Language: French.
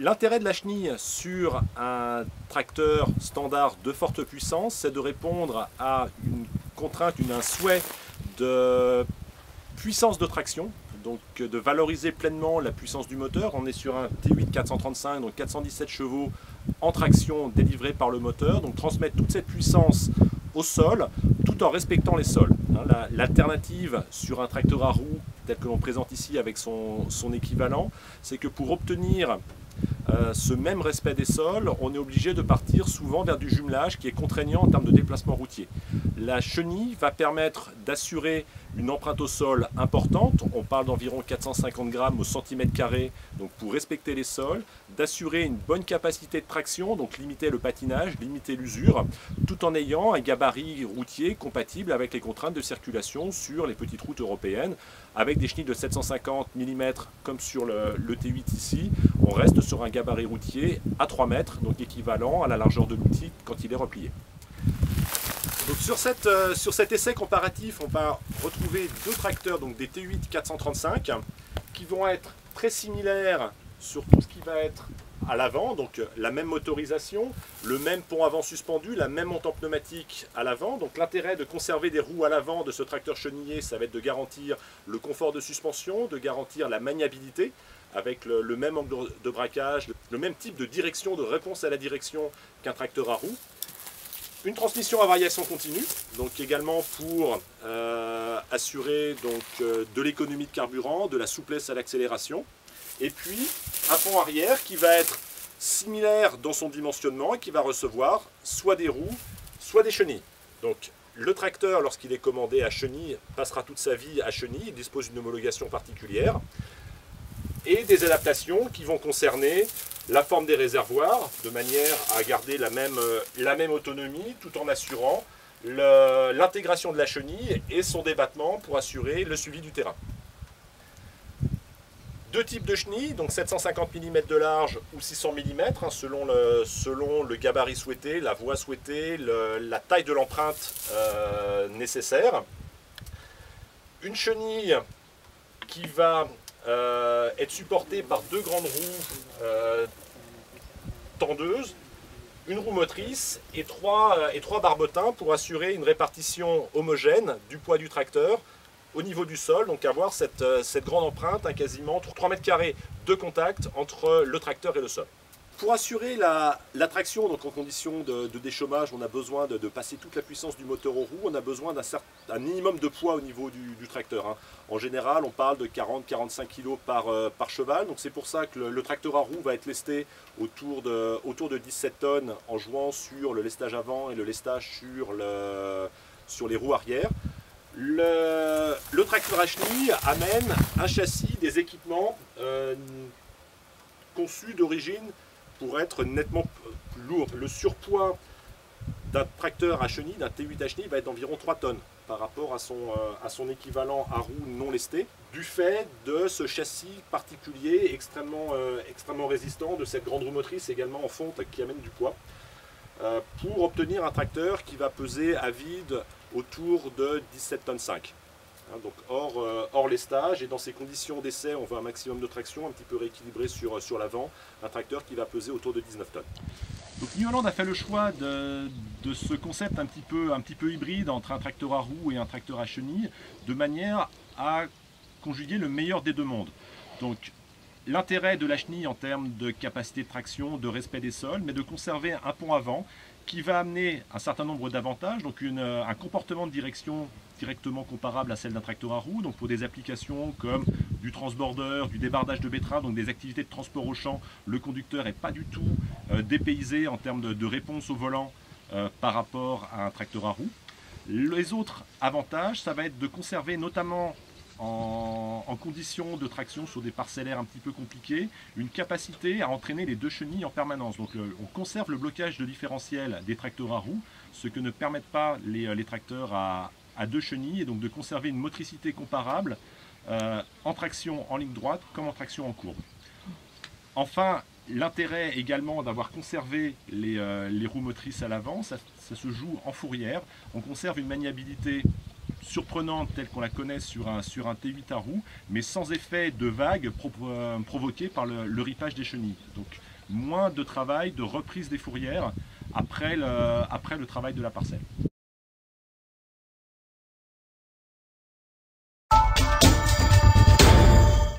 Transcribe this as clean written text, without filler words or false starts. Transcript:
L'intérêt de la chenille sur un tracteur standard de forte puissance, c'est de répondre à une contrainte, un souhait de puissance de traction, donc de valoriser pleinement la puissance du moteur. On est sur un T8 435, donc 417 chevaux en traction délivrée par le moteur, donc transmettre toute cette puissance au sol tout en respectant les sols. L'alternative sur un tracteur à roues tel que l'on présente ici avec son équivalent, c'est que pour obtenir ce même respect des sols, on est obligé de partir souvent vers du jumelage qui est contraignant en termes de déplacement routier. La chenille va permettre d'assurer une empreinte au sol importante, on parle d'environ 450 grammes au centimètre carré, donc pour respecter les sols, d'assurer une bonne capacité de traction, donc limiter le patinage, limiter l'usure, tout en ayant un gabarit routier compatible avec les contraintes de circulation sur les petites routes européennes, avec des chenilles de 750 mm comme sur le T8 ici, on reste sur un gabarit routier à 3 mètres, donc équivalent à la largeur de l'outil quand il est replié. Donc sur cet essai comparatif, on va retrouver deux tracteurs, donc des T8 435, qui vont être très similaires sur tout ce qui va être à l'avant, donc la même motorisation, le même pont avant suspendu, la même montant pneumatique à l'avant. Donc l'intérêt de conserver des roues à l'avant de ce tracteur chenillé, ça va être de garantir le confort de suspension, de garantir la maniabilité, avec le même angle de braquage, le même type de direction, de réponse à la direction qu'un tracteur à roues. Une transmission à variation continue, donc également pour assurer de l'économie de carburant, de la souplesse à l'accélération. Et puis un pont arrière qui va être similaire dans son dimensionnement et qui va recevoir soit des roues, soit des chenilles. Donc le tracteur, lorsqu'il est commandé à chenille, passera toute sa vie à chenille, il dispose d'une homologation particulière. Et des adaptations qui vont concerner la forme des réservoirs, de manière à garder la même autonomie, tout en assurant l'intégration de la chenille et son débattement pour assurer le suivi du terrain. Deux types de chenilles, donc 750 mm de large ou 600 mm, selon le gabarit souhaité, la voie souhaitée, la taille de l'empreinte nécessaire. Une chenille qui va être supportée par deux grandes roues tendeuses, une roue motrice et trois barbotins pour assurer une répartition homogène du poids du tracteur au niveau du sol, donc avoir cette grande empreinte, quasiment 3 mètres carrés de contact entre le tracteur et le sol. Pour assurer la traction, donc en condition de déchômage, on a besoin de passer toute la puissance du moteur aux roues, on a besoin d'un minimum de poids au niveau du tracteur. En général, on parle de 40-45 kg par cheval, donc c'est pour ça que le tracteur à roues va être lesté autour de 17 tonnes en jouant sur le lestage avant et le lestage sur les roues arrière. Le tracteur à chenille amène un châssis, des équipements conçus d'origine pour être nettement plus lourd. Le surpoids d'un tracteur à chenille, d'un T8 à chenille, va être d'environ 3 tonnes par rapport à son équivalent à roues non lesté, du fait de ce châssis particulier extrêmement résistant, de cette grande roue motrice également en fonte qui amène du poids, pour obtenir un tracteur qui va peser à vide autour de 17 tonnes 5. Donc hors lestage, et dans ces conditions d'essai, on veut un maximum de traction, un petit peu rééquilibré sur l'avant, un tracteur qui va peser autour de 19 tonnes. Donc New Holland a fait le choix de ce concept un petit peu hybride entre un tracteur à roues et un tracteur à chenille, de manière à conjuguer le meilleur des deux mondes. Donc l'intérêt de la chenille en termes de capacité de traction, de respect des sols, mais de conserver un pont avant qui va amener un certain nombre d'avantages, donc un comportement de direction directement comparable à celle d'un tracteur à roues, donc pour des applications comme du transborder, du débardage de betteraves, donc des activités de transport au champ, le conducteur n'est pas du tout dépaysé en termes de réponse au volant par rapport à un tracteur à roues. Les autres avantages, ça va être de conserver notamment en conditions de traction sur des parcellaires un petit peu compliqués, une capacité à entraîner les deux chenilles en permanence. Donc on conserve le blocage de différentiel des tracteurs à roues, ce que ne permettent pas les tracteurs à deux chenilles, et donc de conserver une motricité comparable en traction en ligne droite comme en traction en courbe. Enfin, l'intérêt également d'avoir conservé les roues motrices à l'avant, ça se joue en fourrière. On conserve une maniabilité surprenante telle qu'on la connaît sur un T8 à roues, mais sans effet de vague provoqué par le ripage des chenilles. Donc moins de travail de reprise des fourrières après le travail de la parcelle.